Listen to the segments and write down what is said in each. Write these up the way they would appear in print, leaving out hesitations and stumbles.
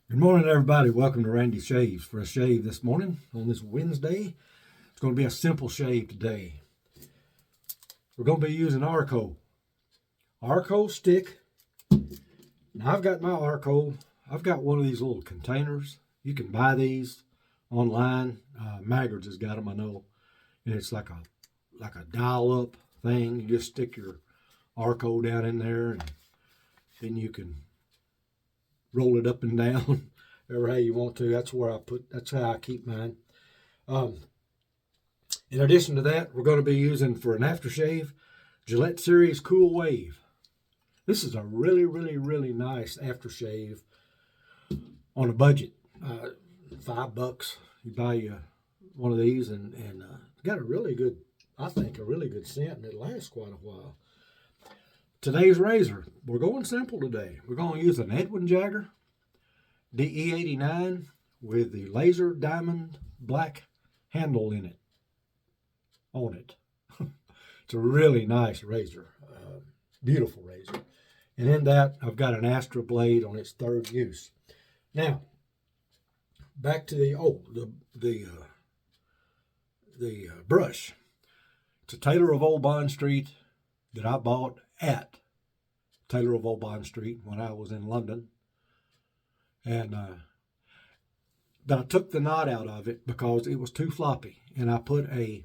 Good morning, everybody. Welcome to Randy Shaves for a shave this morning on this Wednesday. It's going to be a simple shave today. We're going to be using Arko stick. Now I've got my Arko. I've got one of these little containers. You can buy these online. Maggards has got them, I know, and it's like a dial-up thing. You just stick your Arko down in there, and then you can roll it up and down, however how you want to. That's how I keep mine. In addition to that, we're going to be using for an aftershave, Gillette Series Cool Wave. This is a really, really, really nice aftershave on a budget. $5. You buy you one of these and got a really good, I think, a really good scent, and it lasts quite a while. Today's razor, we're going simple today. We're going to use an Edwin Jagger DE89 with the laser diamond black handle on it. It's a really nice razor, beautiful razor. And in that, I've got an Astra blade on its third use. Now, back to the brush. It's a Taylor of Old Bond Street that I bought at Taylor of Old Bond Street when I was in London. And but I took the knot out of it because it was too floppy. And I put a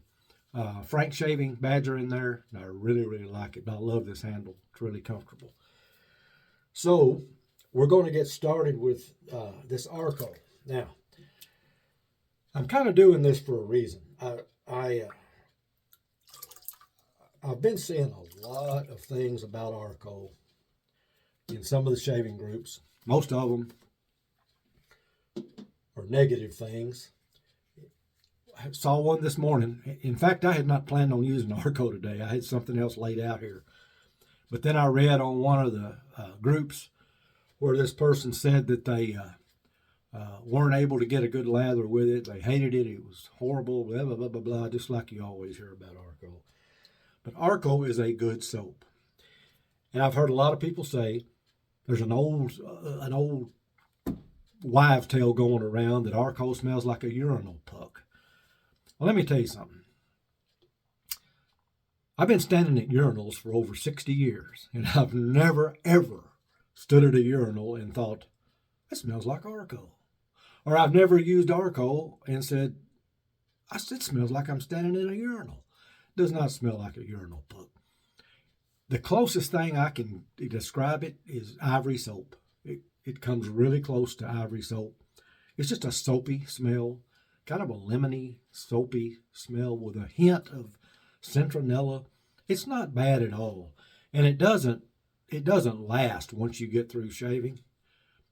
Frank shaving badger in there. And I really, really like it. And I love this handle. It's really comfortable. So we're going to get started with this Arko. Now, I'm kind of doing this for a reason. I've been seeing a lot of things about Arko in some of the shaving groups. Most of them are negative things. I saw one this morning. In fact, I had not planned on using Arko today. I had something else laid out here. But then I read on one of the groups where this person said that they weren't able to get a good lather with it. They hated it. It was horrible, blah, blah, blah, blah, blah, just like you always hear about Arko. But Arko is a good soap. And I've heard a lot of people say there's an old wives' tale going around that Arko smells like a urinal puck. Well, let me tell you something. I've been standing at urinals for over 60 years, and I've never, ever stood at a urinal and thought, that smells like Arko. Or I've never used Arko and said, it smells like I'm standing in a urinal. It does not smell like a urinal puck. The closest thing I can describe it is ivory soap. It comes really close to ivory soap. It's just a soapy smell, kind of a lemony, soapy smell with a hint of citronella. It's not bad at all. And it doesn't last once you get through shaving.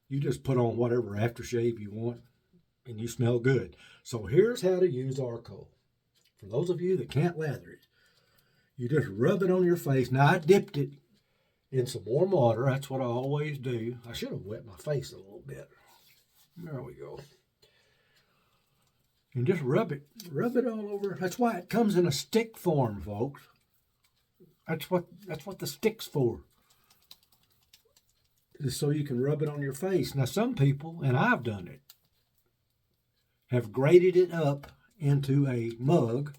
You just put on whatever aftershave you want and you smell good. So here's how to use Arko. For those of you that can't lather it, you just rub it on your face. Now, I dipped it in some warm water. That's what I always do. I should have wet my face a little bit. There we go. And just rub it all over. That's why it comes in a stick form, folks. That's what the stick's for. Just so you can rub it on your face. Now, some people, and I've done it, have grated it up into a mug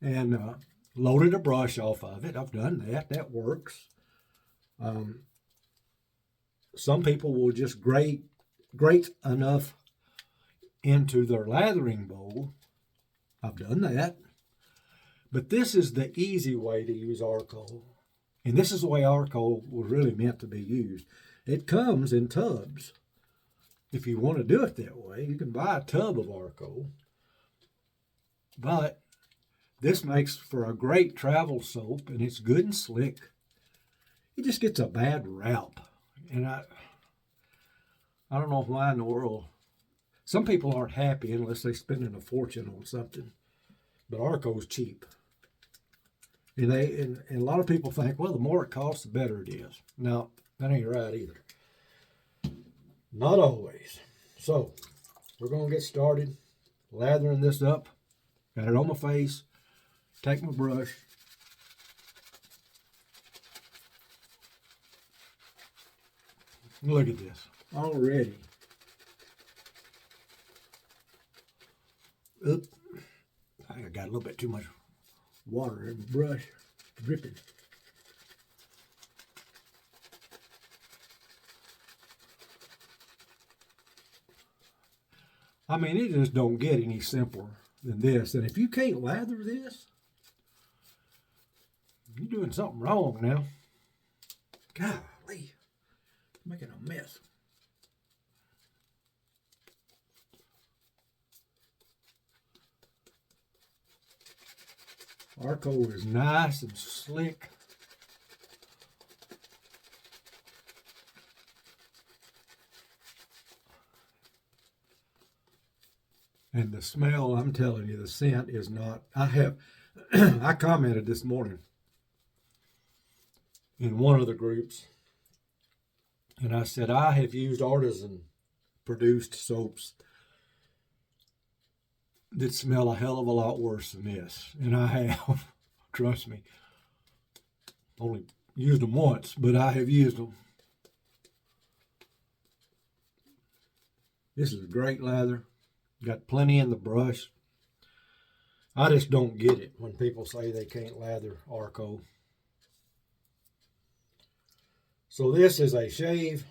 and loaded a brush off of it. I've done that. That works. Some people will just grate enough into their lathering bowl. I've done that. But this is the easy way to use Arko. And this is the way Arko was really meant to be used. It comes in tubs. If you want to do it that way, you can buy a tub of Arko. But this makes for a great travel soap, and it's good and slick. It just gets a bad rap. And I don't know why in the world. Some people aren't happy unless they're spending a fortune on something. But Arko's cheap. And a lot of people think, well, the more it costs, the better it is. No, that ain't right either. Not always. So, we're going to get started lathering this up. Got it on my face. Take my brush. Look at this. Already, Oop, I got a little bit too much water in the brush, dripping. I mean, it just don't get any simpler than this. And if you can't lather this, you're doing something wrong now. Golly, making a mess. Arko is nice and slick. And the smell, I'm telling you, the scent is not, I commented this morning in one of the groups, and I said, I have used artisan produced soaps that smell a hell of a lot worse than this. And I have, trust me, only used them once, but I have used them. This is a great lather. Got plenty in the brush. I just don't get it when people say they can't lather Arko. So this is a shave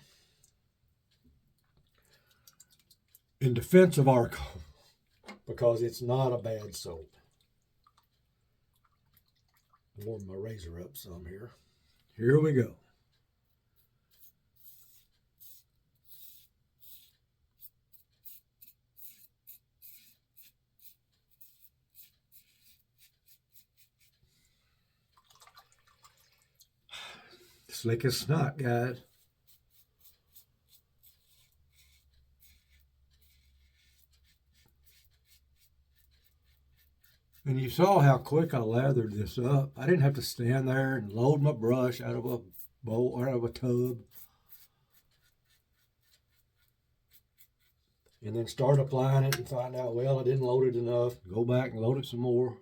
in defense of Arko because it's not a bad soap. Warm my razor up some here. Here we go. Slick as snot, guys. And you saw how quick I lathered this up. I didn't have to stand there and load my brush out of a bowl or out of a tub. And then start applying it and find out, well, I didn't load it enough. Go back and load it some more.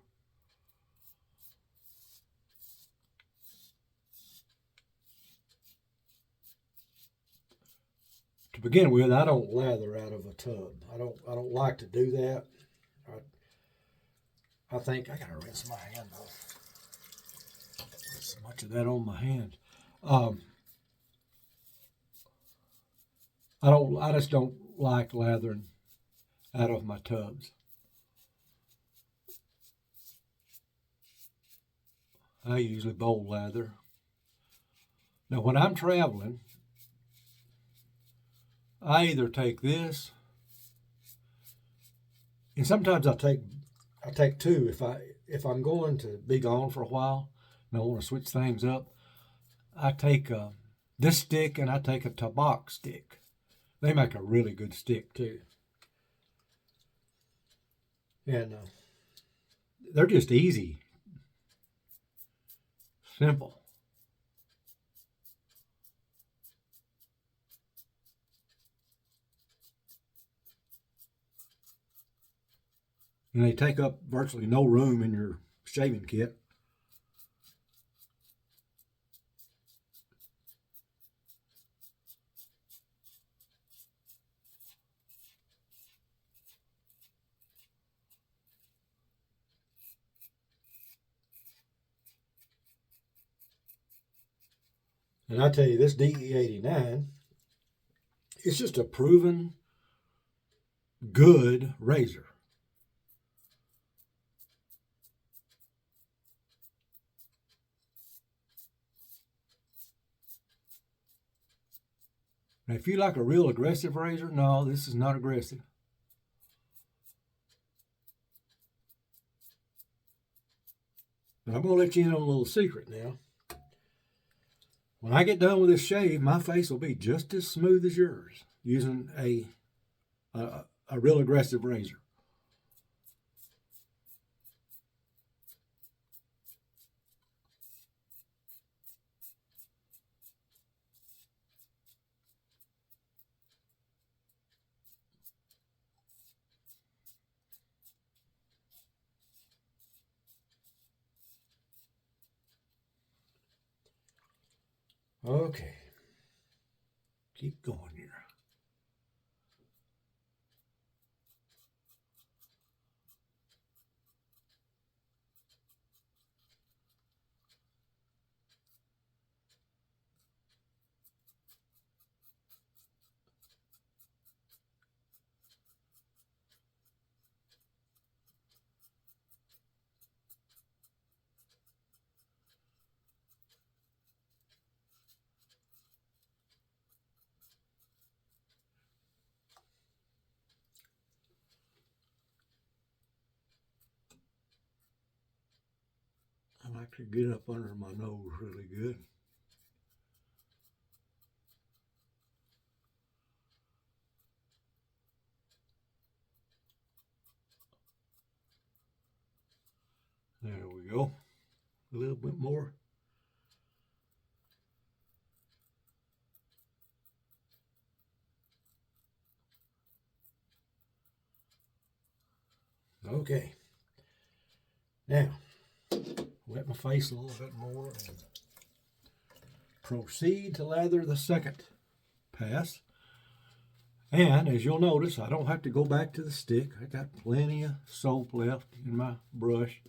To begin with, I don't lather out of a tub. I don't like to do that. I think I gotta rinse my hand off. So much of that on my hands. I just don't like lathering out of my tubs. I usually bowl lather. Now when I'm traveling, I either take this, and sometimes I take two if I'm going to be gone for a while and I want to switch things up. I take this stick and I take a tobacco stick. They make a really good stick too, and they're just easy, simple. And they take up virtually no room in your shaving kit. And I tell you, this DE89, it's just a proven good razor. Now, if you like a real aggressive razor, no, this is not aggressive. But I'm going to let you in on a little secret now. When I get done with this shave, my face will be just as smooth as yours using a real aggressive razor. Okay, keep going here. like to get up under my nose really good. There we go. A little bit more. Okay. Now, wet my face a little bit more and proceed to lather the second pass. And as you'll notice, I don't have to go back to the stick. I got plenty of soap left in my brush.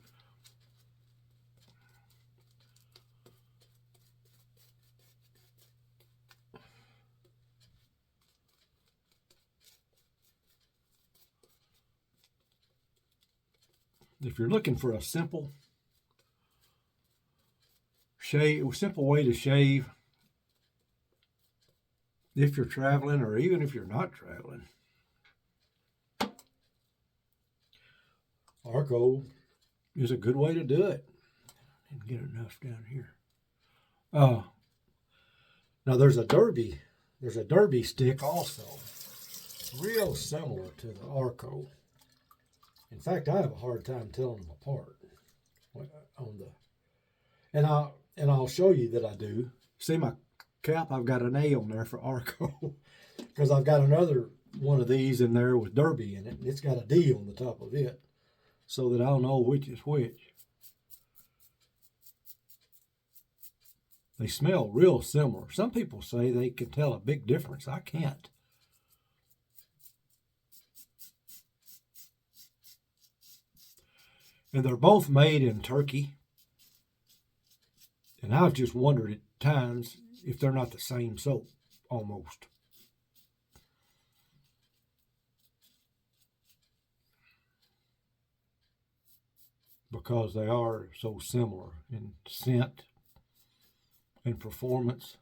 If you're looking for a simple way to shave, if you're traveling or even if you're not traveling, Arko is a good way to do it. Didn't get enough down here. Now there's a derby stick also, real similar to the Arko. In fact, I have a hard time telling them apart. And I'll show you that I do. See my cap? I've got an A on there for Arko because I've got another one of these in there with Derby in it. And it's got a D on the top of it so that I'll know which is which. They smell real similar. Some people say they can tell a big difference. I can't. And they're both made in Turkey. And I've just wondered at times if they're not the same soap, almost. Because they are so similar in scent and performance.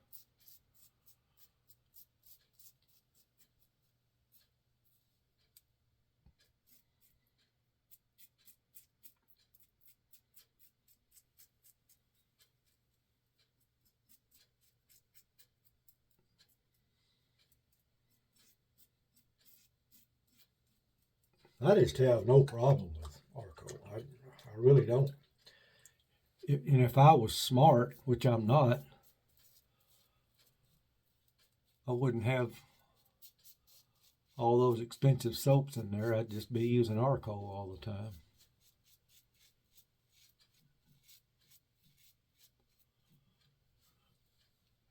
I just have no problem with Arko. I really don't. And if I was smart, which I'm not, I wouldn't have all those expensive soaps in there. I'd just be using Arko all the time.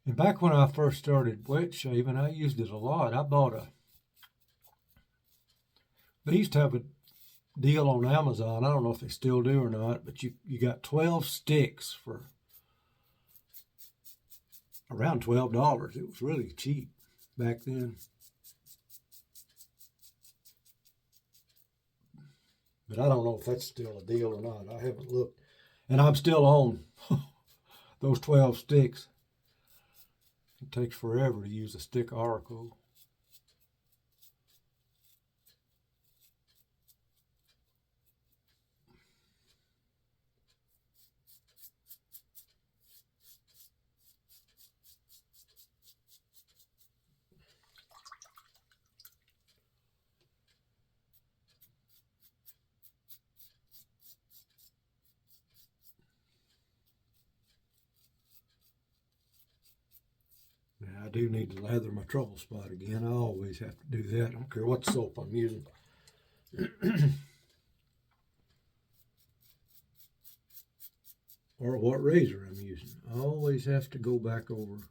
And back when I first started wet shaving, I used it a lot. They used to have a deal on Amazon. I don't know if they still do or not, but you got 12 sticks for around $12. It was really cheap back then. But I don't know if that's still a deal or not. I haven't looked. And I'm still on those 12 sticks. It takes forever to use a stick of Arko. I do need to lather my trouble spot again. I always have to do that. I don't care what soap I'm using. Or what razor I'm using. I always have to go back over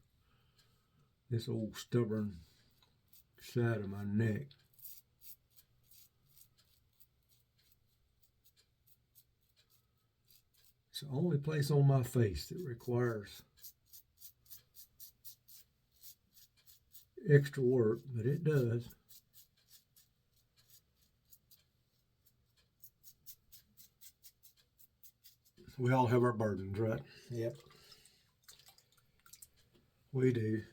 this old stubborn side of my neck. It's the only place on my face that requires extra work, but it does. We all have our burdens, right? Yep. We do.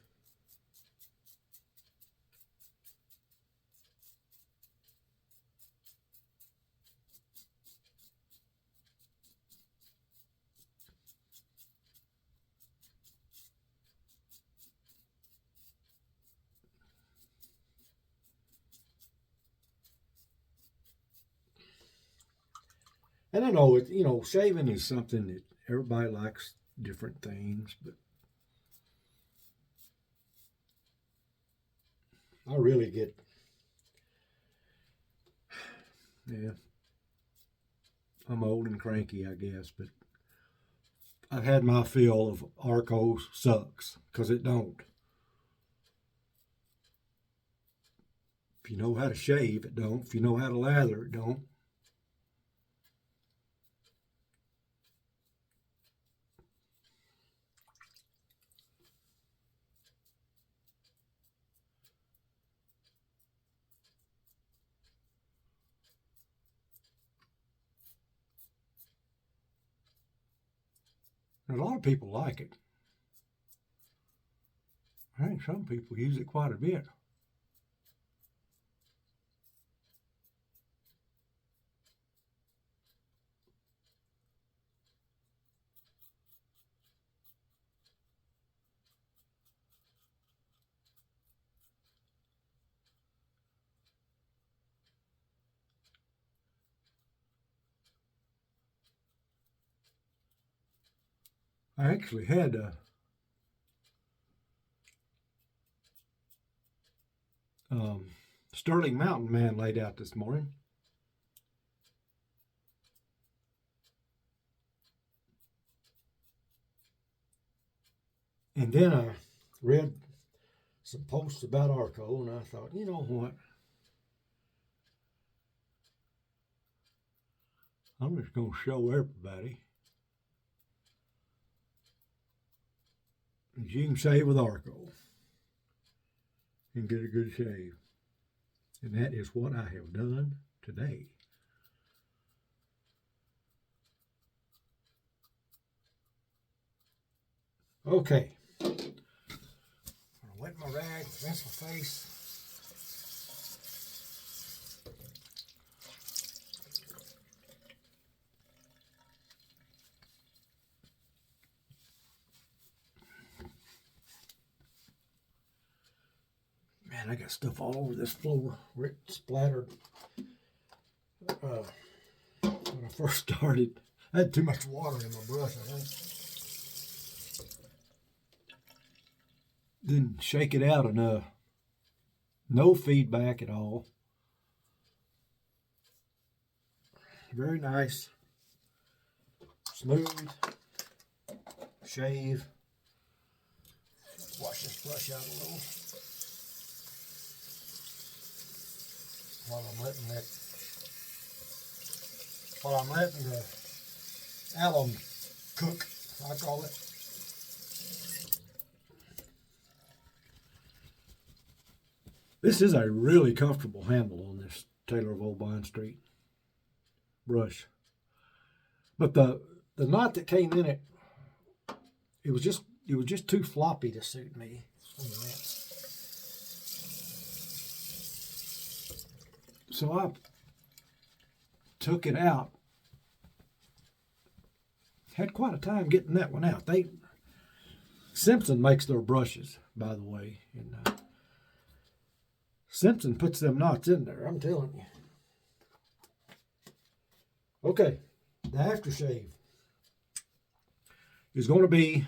And I know it, shaving is something that everybody likes different things, but I really get, yeah, I'm old and cranky, I guess, but I've had my fill of Arko sucks, because it don't. If you know how to shave, it don't. If you know how to lather, it don't. And a lot of people like it. I think some people use it quite a bit. I actually had a Sterling Mountain Man laid out this morning. And then I read some posts about Arko, and I thought, you know what? I'm just going to show everybody that you can shave with Arko and get a good shave. And that is what I have done today. Okay. I'm going to wet my rag, rinse my face. Man, I got stuff all over this floor where it splattered. When I first started, I had too much water in my brush, I think. Didn't shake it out enough. No feedback at all. Very nice. Smooth. Shave. Wash this brush out a little. While I'm letting the alum cook, I call it. This is a really comfortable handle on this Taylor of Old Bond Street brush. But the knot that came in it, it was just too floppy to suit me. So I took it out. Had quite a time getting that one out. Simpson makes their brushes, by the way, and Simpson puts them knots in there, I'm telling you. Okay, the aftershave is going to be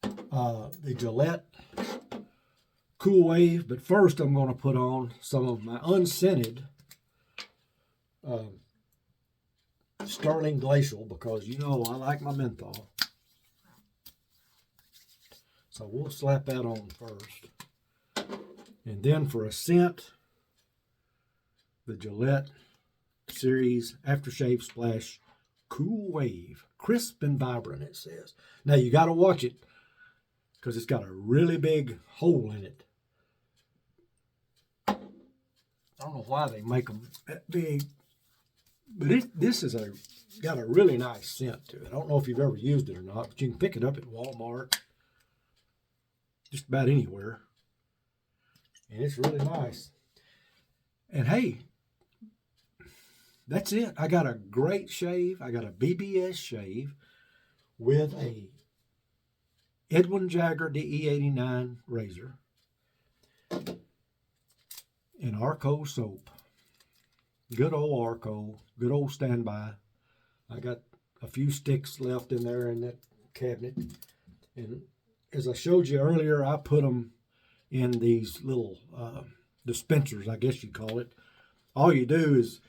the Gillette Cool Wave, but first I'm going to put on some of my unscented Sterling Glacial, because you know I like my menthol. So we'll slap that on first. And then for a scent, the Gillette Series Aftershave Splash Cool Wave. Crisp and vibrant, it says. Now you got to watch it, because it's got a really big hole in it. I don't know why they make them that big, but this is got a really nice scent to it. I don't know if you've ever used it or not, but you can pick it up at Walmart, just about anywhere, and it's really nice. And hey, that's it. I got a great shave. I got a BBS shave with a Edwin Jagger DE89 razor and Arko soap. Good old Arko, good old standby. I got a few sticks left in there in that cabinet. And as I showed you earlier, I put them in these little dispensers, I guess you call it. All you do is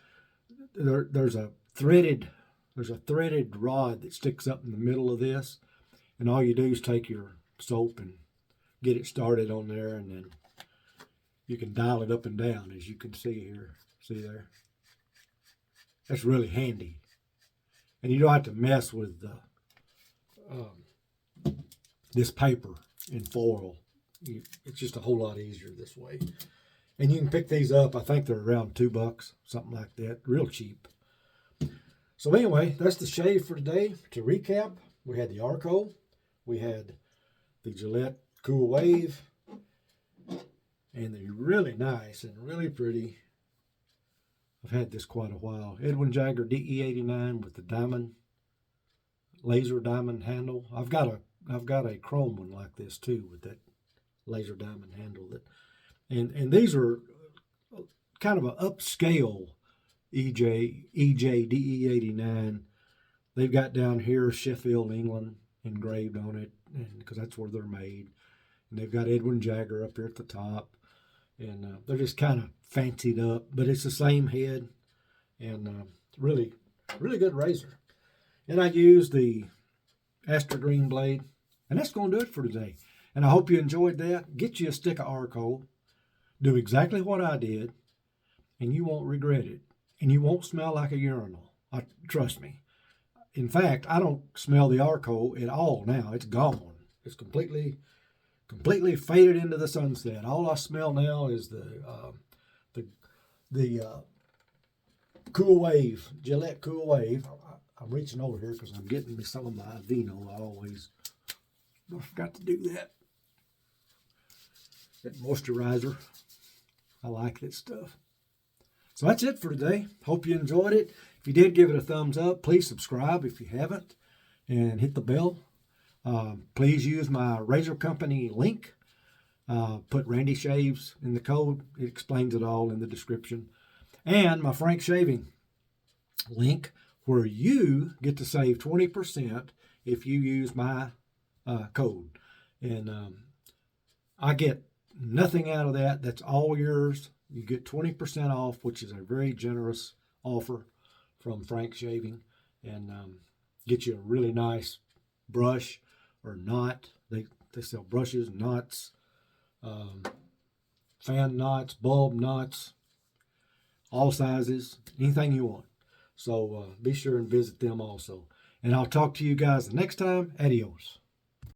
there's a threaded rod that sticks up in the middle of this, and all you do is take your soap and get it started on there, and then you can dial it up and down, as you can see here. See there? That's really handy, and you don't have to mess with this paper and foil. It's just a whole lot easier this way. And you can pick these up. I think they're around $2, something like that. Real cheap. So anyway, that's the shave for today. To recap, we had the Arko. We had the Gillette Cool Wave. And they're really nice and really pretty. I've had this quite a while. Edwin Jagger DE89 with the diamond, laser diamond handle. I've got a chrome one like this too with that laser diamond handle. And these are kind of an upscale EJ DE89. They've got down here Sheffield, England engraved on it, and because that's where they're made. And they've got Edwin Jagger up here at the top, and they're just kind of fancied up, but it's the same head, and really good razor. And I used the Astra Green blade, and that's going to do it for today. And I hope you enjoyed that. Get you a stick of Arko. Do exactly what I did, and you won't regret it. And you won't smell like a urinal. Trust me. In fact, I don't smell the Arko at all now. It's gone. It's completely faded into the sunset. All I smell now is the Cool Wave, Gillette Cool Wave. I'm reaching over here because I'm getting me some of my Vino. I forgot to do that. That moisturizer. I like that stuff. So that's it for today. Hope you enjoyed it. If you did, give it a thumbs up. Please subscribe if you haven't, and hit the bell. Please use my razor company link. Put Randy Shaves in the code. It explains it all in the description. And my Frank Shaving link, where you get to save 20% if you use my code. And I get nothing out of that. That's all yours. You get 20% off, which is a very generous offer from Frank Shaving, and get you a really nice brush or knot. They sell brushes, knots, fan knots, bulb knots, all sizes, anything you want. So be sure and visit them also. And I'll talk to you guys the next time. Adios.